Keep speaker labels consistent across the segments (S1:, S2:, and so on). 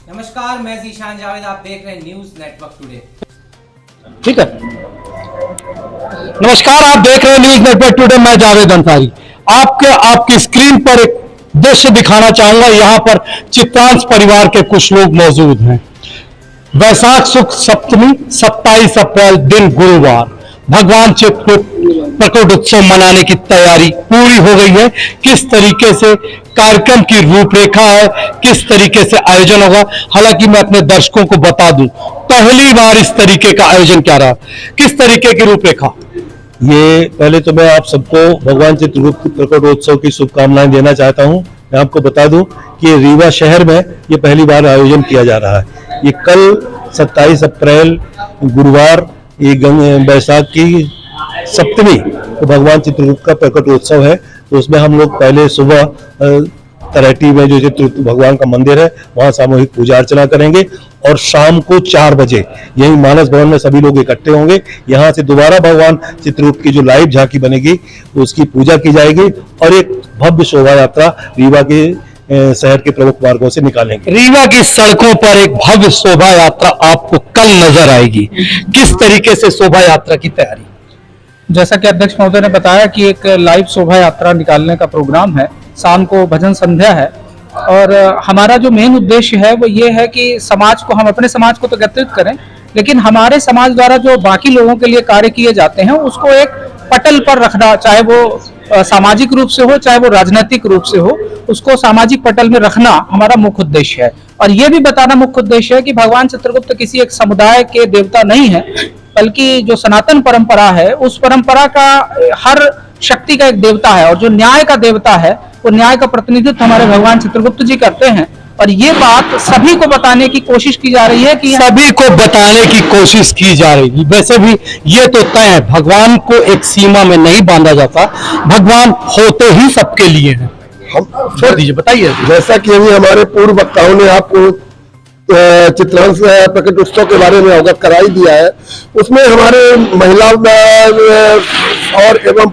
S1: नमस्कार, मैं ज़ीशान जावेद, आप देख रहे हैं न्यूज नेटवर्क टुडे।
S2: ठीक है। नमस्कार, आप देख रहे हैं न्यूज नेटवर्क टुडे। मैं जावेद अंसारी आपकी स्क्रीन पर एक दृश्य दिखाना चाहूंगा। यहाँ पर चित्रांश परिवार के कुछ लोग मौजूद हैं। वैशाख शुक्ल सप्तमी 27 अप्रैल दिन गुरुवार भगवान चित्रकूट प्रकट उत्सव मनाने की तैयारी पूरी हो गई है। किस तरीके से कार्यक्रम की रूपरेखा है, किस तरीके से आयोजन होगा। हालांकि मैं अपने दर्शकों को बता दूं, पहली बार इस तरीके का आयोजन क्या रहा, किस तरीके की रूपरेखा।
S3: ये पहले तो मैं आप सबको भगवान चित्रकूट प्रकटोत्सव की शुभकामनाएं देना चाहता हूं। मैं आपको बता दूं कि रीवा शहर में ये पहली बार आयोजन किया जा रहा है। ये कल 27 अप्रैल गुरुवार ये वैशाख की सप्तमी तो भगवान चित्रकूट का प्रकटोत्सव है। तो उसमें हम लोग पहले सुबह तलहटी में जो चित्रकूट भगवान का मंदिर है वहाँ सामूहिक पूजा अर्चना करेंगे और शाम को 4 बजे यही मानस भवन में सभी लोग इकट्ठे होंगे। यहाँ से दोबारा भगवान चित्रकूट की जो लाइव झांकी बनेगी उसकी पूजा की जाएगी और एक भव्य शोभा यात्रा रीवा के शहर के प्रमुख मार्गों से निकालेंगे।
S2: रीवा की सड़कों पर एक भव्य शोभा यात्रा आपको कल नजर आएगी। किस तरीके से शोभा यात्रा की तैयारी।
S4: जैसा कि अध्यक्ष महोदय ने बताया कि एक लाइव शोभा यात्रा निकालने का प्रोग्राम है। शाम को भजन संध्या है और हमारा जो मेन उद्देश्य है वो ये है कि समाज को, हम अपने समाज को तो एकत्रित करें, लेकिन हमारे समाज द्वारा जो बाकी लोगों के लिए कार्य किए जाते हैं उसको एक पटल पर रखना, चाहे वो सामाजिक रूप से हो चाहे वो राजनीतिक रूप से हो, उसको सामाजिक पटल में रखना हमारा मुख्य उद्देश्य है। और ये भी बताना मुख्य उद्देश्य है कि भगवान चित्रगुप्त किसी एक समुदाय के देवता नहीं है, बल्कि जो सनातन परंपरा है उस परंपरा का हर शक्ति का एक देवता है और जो न्याय का देवता है वो न्याय का प्रतिनिधित्व हमारे भगवान चित्रगुप्त जी करते हैं। और ये बात सभी को बताने की कोशिश की जा रही है कि
S2: सभी को बताने की कोशिश की जा रही है। वैसे भी ये तो तय है, भगवान को एक सीमा में नहीं बांधा जाता, भगवान होते ही सबके लिए हैं।
S3: हम
S2: छोड़ दीजिए, बताइए।
S3: जैसा कि अभी हमारे पूर्व वक्ताओं ने आपको चित्रांश प्रकट उत्सव के बारे में अवगत कराई दिया है, उसमें हमारे महिला और एवं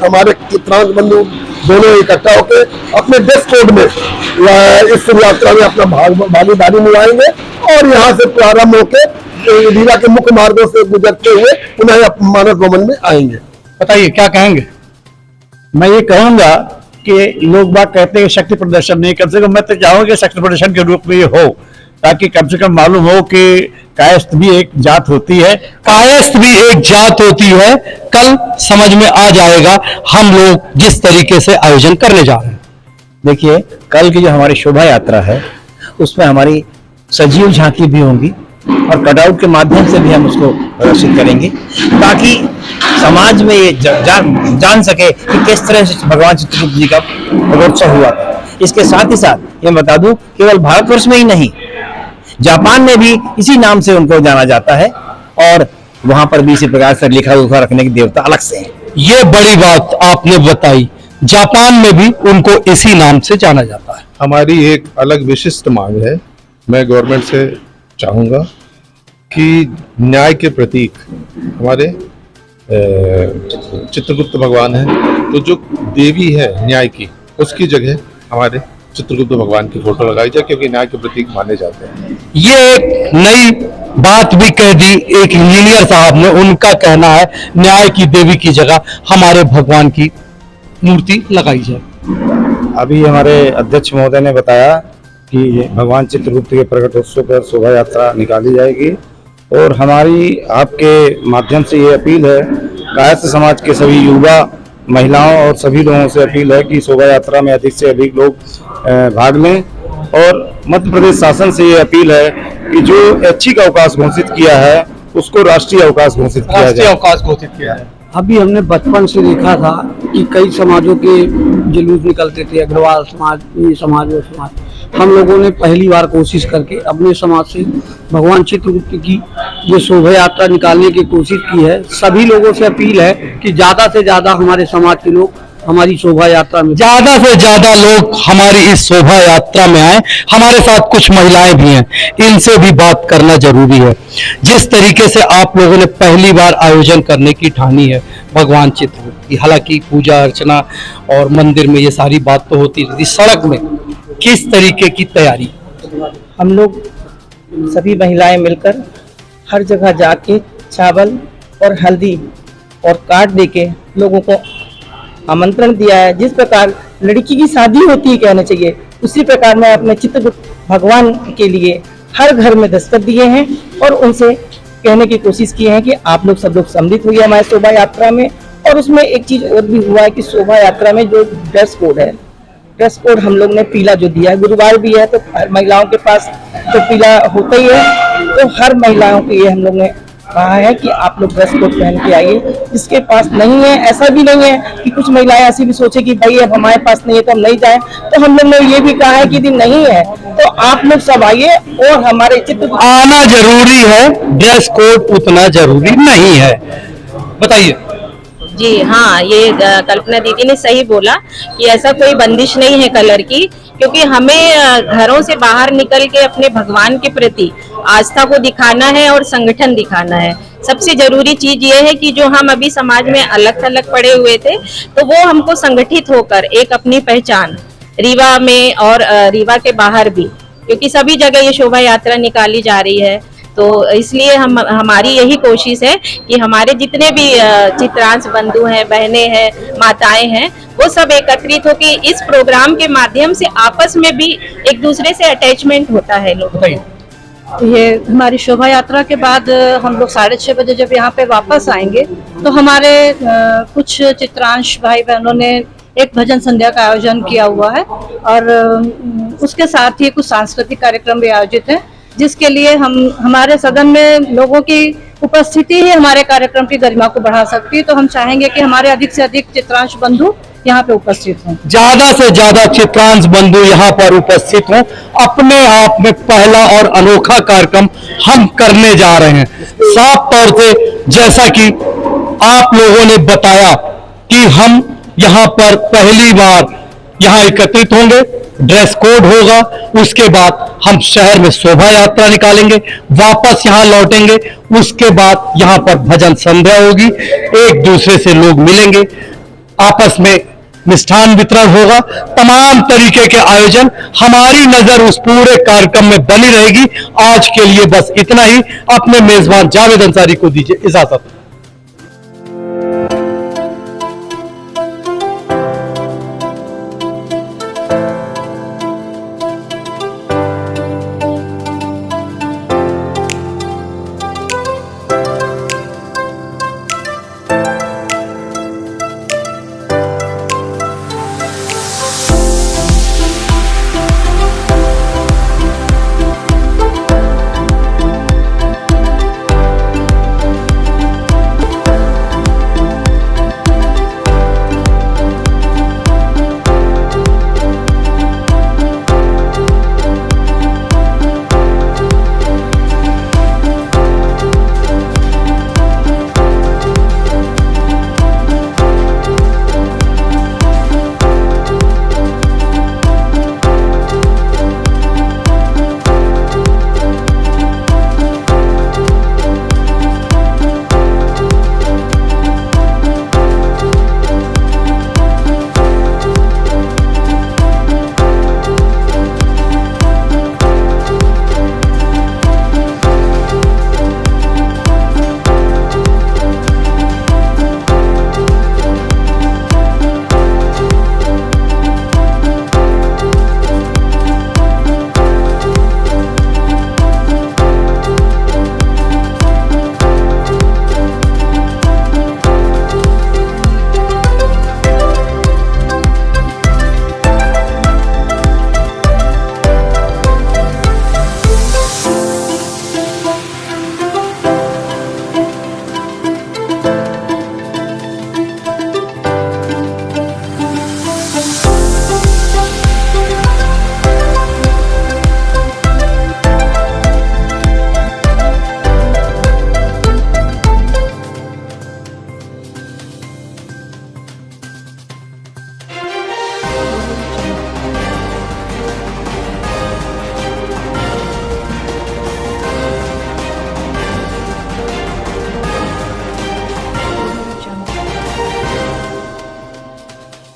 S3: हमारे चित्रांश बंधु दोनों इकट्ठा होकर अपने ड्रेस कोड में इस यात्रा में अपना भागीदारी निभाएंगे और यहाँ से प्रारंभ होकर रीवा के मुख्य मार्गों से गुजरते हुए पुनः मानस भवन में आएंगे।
S2: बताइए क्या कहेंगे।
S5: मैं ये कहूंगा कि लोग बात कहते हैं शक्ति प्रदर्शन नहीं, कम से कम मैं तो चाहूंगा कि शक्ति प्रदर्शन के रूप में ये हो, ताकि कम से कम मालूम हो कि कायस्थ भी एक जात होती है।
S2: कायस्थ भी एक जात होती है। कल समझ में आ जाएगा हम लोग जिस तरीके से आयोजन करने जा रहे हैं।
S5: देखिए, कल की जो हमारी शोभा यात्रा है उसमें हमारी सजीव झांकी भी होंगी और कटआउट के माध्यम से भी हम उसको प्रदर्शित करेंगे, ताकि समाज में ये जान सके कि किस तरह से भगवान चित्रगुप्त जी का प्रकटोत्सव हुआ था। इसके साथ ही साथ ये बता दूं, केवल भारतवर्ष में ही नहीं, जापान में भी इसी नाम से उनको जाना जाता है और वहां पर भी इसी प्रकार से लिखा उखा रखने के देवता अलग से हैं।
S2: ये बड़ी बात आपने बताई, जापान में भी उनको इसी नाम से जाना जाता है।
S6: हमारी एक अलग विशिष्ट मांग है। मैं गवर्नमेंट से चाहूंगा कि न्याय के प्रतीक हमारे चित्रगुप्त भगवान है, तो जो देवी है न्याय की, उसकी जगह हमारे चित्रगुप्त भगवान की फोटो लगाई जाए, क्योंकि न्याय के प्रतीक माने जाते हैं।
S2: ये एक नई बात भी कह दी एक इंजीनियर साहब ने। उनका कहना है न्याय की देवी की जगह हमारे भगवान की मूर्ति लगाई जाए।
S5: अभी हमारे अध्यक्ष महोदय ने बताया कि भगवान चित्रगुप्त के प्रकटोत्सव पर शोभा यात्रा निकाली जाएगी और हमारी आपके माध्यम से ये अपील है, कायस्थ समाज के सभी युवा, महिलाओं और सभी लोगों से अपील है कि शोभा यात्रा में अधिक से अधिक लोग भाग लें। और मध्य प्रदेश शासन से ये अपील है कि जो ऐच्छिक अवकाश घोषित किया है उसको राष्ट्रीय अवकाश घोषित किया जाए।
S2: अवकाश घोषित किया है।
S7: अभी हमने बचपन से देखा था कि कई समाजों के जुलूस निकलते थे, अग्रवाल समाज, ये समाज, वो समाज। हम लोगों ने पहली बार कोशिश करके अपने समाज से भगवान चित्रगुप्त की ये शोभा यात्रा निकालने की कोशिश की है। सभी लोगों से अपील है कि ज्यादा से ज्यादा हमारे समाज के लोग हमारी शोभा यात्रा में,
S2: ज्यादा से ज्यादा लोग हमारी इस शोभा यात्रा में आए। हमारे साथ कुछ महिलाएं भी हैं, इनसे भी बात करना जरूरी है। जिस तरीके से आप लोगों ने पहली बार आयोजन करने की ठानी है भगवान चित्रगुप्त की, हालांकि पूजा अर्चना और मंदिर में ये सारी बात तो होती रहती, सड़क में किस तरीके की तैयारी।
S8: हम लोग सभी महिलाएं मिलकर हर जगह जाके चावल और हल्दी और कार्ड देके लोगों को आमंत्रण दिया है। जिस प्रकार लड़की की शादी होती है कहना चाहिए, उसी प्रकार मैं अपने चित्रगुप्त भगवान के लिए हर घर में दस्तक दिए हैं और उनसे कहने की कोशिश की है कि आप लोग सब लोग सम्मिलित हुए हमारे शोभा यात्रा में। और उसमें एक चीज और भी हुआ है कि शोभा यात्रा में जो ड्रेस कोड है, ड्रेस कोड हम लोग ने पीला जो दिया है, गुरुवार भी है तो हर महिलाओं के पास तो पीला होता ही है, तो हर महिलाओं के लिए हम लोग ने कहा है कि आप लोग ड्रेस कोड पहन के आइए। जिसके पास नहीं है, ऐसा भी नहीं है कि कुछ महिलाएं ऐसी भी सोचे कि भाई अब हमारे पास नहीं है तो हम नहीं जाएं, तो हम लोग ने ये भी कहा है कि यदि नहीं है तो आप लोग सब आइए और हमारे चित्र
S2: आना जरूरी है, ड्रेस कोड उतना जरूरी नहीं है। बताइए।
S9: जी हाँ, ये कल्पना दीदी ने सही बोला कि ऐसा कोई बंदिश नहीं है कलर की, क्योंकि हमें घरों से बाहर निकल के अपने भगवान के प्रति आस्था को दिखाना है और संगठन दिखाना है। सबसे जरूरी चीज ये है कि जो हम अभी समाज में अलग थलग पड़े हुए थे, तो वो हमको संगठित होकर एक अपनी पहचान रीवा में और रीवा के बाहर भी, क्योंकि सभी जगह ये शोभा यात्रा निकाली जा रही है, तो इसलिए हमारी यही कोशिश है कि हमारे जितने भी चित्रांश बंधु हैं, बहनें हैं, माताएं हैं, वो सब एकत्रित होकर इस प्रोग्राम के माध्यम से आपस में भी एक दूसरे से अटैचमेंट होता है लोगों को।
S8: ये हमारी शोभा यात्रा के बाद हम लोग 6:30 बजे जब यहाँ पे वापस आएंगे तो हमारे कुछ चित्रांश भाई बहनों ने एक भजन संध्या का आयोजन किया हुआ है और उसके साथ ही कुछ सांस्कृतिक कार्यक्रम भी आयोजित है, जिसके लिए हमारे सदन में लोगों की उपस्थिति ही हमारे कार्यक्रम की गरिमा को बढ़ा सकती है। तो हम चाहेंगे कि हमारे अधिक से अधिक चित्रांश बंधु यहाँ पे उपस्थित हों,
S2: ज्यादा से ज्यादा चित्रांश बंधु यहाँ पर उपस्थित हों। अपने आप में पहला और अनोखा कार्यक्रम हम करने जा रहे हैं। साफ तौर से जैसा कि आप लोगों ने बताया कि हम यहाँ पर पहली बार यहाँ एकत्रित होंगे, ड्रेस कोड होगा, उसके बाद हम शहर में शोभा यात्रा निकालेंगे, वापस यहाँ लौटेंगे, उसके बाद यहाँ पर भजन संध्या होगी, एक दूसरे से लोग मिलेंगे, आपस में मिष्ठान वितरण होगा, तमाम तरीके के आयोजन। हमारी नजर उस पूरे कार्यक्रम में बनी रहेगी। आज के लिए बस इतना ही। अपने मेजबान जावेद अंसारी को दीजिए इजाजत।